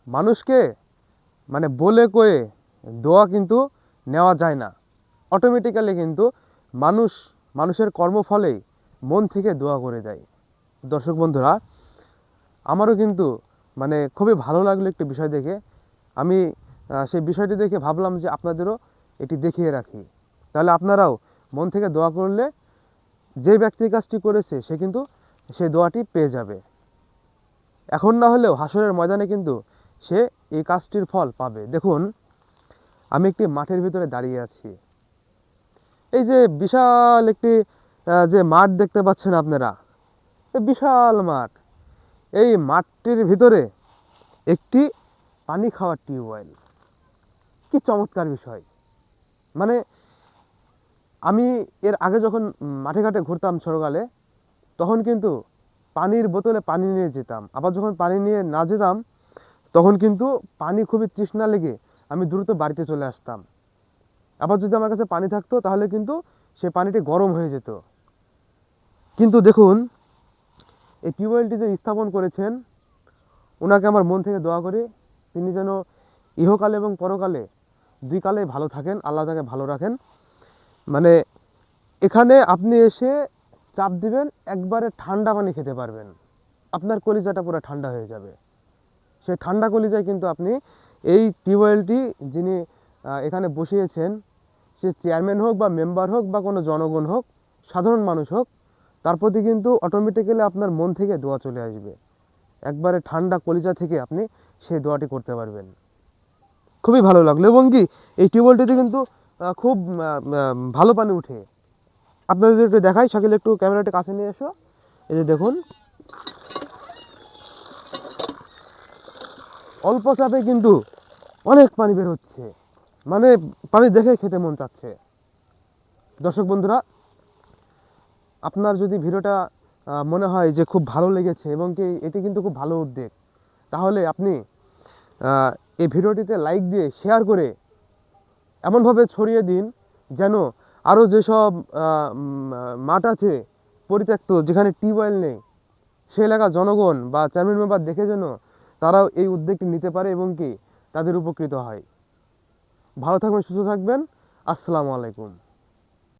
মানুষকে মানে বলে কয়ে দোয়া কিন্তু নেওয়া যায় না। অটোমেটিক্যালি কিন্তু মানুষের কর্মফলেই মন থেকে দোয়া করে দেয়। দর্শক বন্ধুরা, আমারও কিন্তু মানে খুবই ভালো লাগলো একটি বিষয় দেখে। আমি সেই বিষয়টি দেখে ভাবলাম যে আপনাদেরও এটি দেখিয়ে রাখি, তাহলে আপনারাও মন থেকে দোয়া করলে যে ব্যক্তি কাজটি করেছে সে কিন্তু সেই দোয়াটি পেয়ে যাবে। এখন না হলেও হাসরের ময়দানে কিন্তু সে এই কাজটির ফল পাবে। দেখুন, আমি একটি মাঠের ভিতরে দাঁড়িয়ে আছি। এই যে বিশাল একটি যে মাঠ দেখতে পাচ্ছেন আপনারা, এই বিশাল মাঠ, এই মাঠটির ভিতরে একটি পানি খাওয়ার টিউবওয়েল। কি চমৎকার বিষয়! মানে আমি এর আগে যখন মাঠে ঘাটে ঘুরতাম ছোটকালে, তখন কিন্তু পানির বোতলে পানি নিয়ে যেতাম। আবার যখন পানি নিয়ে না যেতাম, তখন কিন্তু পানি খুবই তৃষ্ণা লেগে আমি দ্রুত বাড়িতে চলে আসতাম। আবার যদি আমার কাছে পানি থাকতো তাহলে কিন্তু সে পানিটি গরম হয়ে যেত। কিন্তু দেখুন, এই টিউবওয়েলটি যে স্থাপন করেছেন, ওনাকে আমার মন থেকে দোয়া করি তিনি যেন ইহকালে এবং পরকালে দুই কালে ভালো থাকেন, আল্লাহ তাকে ভালো রাখেন। মানে এখানে আপনি এসে চাপ দিবেন, একবারে ঠান্ডা পানি খেতে পারবেন, আপনার কলিজাটা পুরো ঠান্ডা হয়ে যাবে। সেই ঠান্ডা কলিজায় কিন্তু আপনি এই টিউবওয়েলটি যিনি এখানে বসিয়েছেন, সে চেয়ারম্যান হোক বা মেম্বার হোক বা কোনো জনগণ হোক, সাধারণ মানুষ হোক, তার প্রতি কিন্তু অটোমেটিক্যালি আপনার মন থেকে দোয়া চলে আসবে। একবারে ঠান্ডা কলিজা থেকে আপনি সেই দোয়াটি করতে পারবেন। খুবই ভালো লাগলো। এবং কি, এই টিউবওয়েলটিতে কিন্তু খুব ভালো পানি উঠে। আপনাদের একটু দেখাই, শাকিল একটু ক্যামেরাটা কাছে নিয়ে এসো। এই যে দেখুন, অল্প চাপে কিন্তু অনেক পানি বের হচ্ছে, মানে পানি দেখে খেতে মন চাচ্ছে। দর্শক বন্ধুরা, আপনার যদি ভিডিওটা মনে হয় যে খুব ভালো লেগেছে এবং কি এটি কিন্তু খুব ভালো উদ্যোগ, তাহলে আপনি এই ভিডিওটিতে লাইক দিয়ে শেয়ার করে এমনভাবে ছড়িয়ে দিন যেন আরও যেসব মাঠ আছে পরিত্যক্ত, যেখানে টিউবওয়েল নেই, সে এলাকার জনগণ বা চেয়ারম্যান মেম্বার দেখে যেন তারাও এই উদ্যোগটি নিতে পারে এবং কি তাদের উপকৃত হয়। ভালো থাকবেন, সুস্থ থাকবেন। আসসালামু আলাইকুম।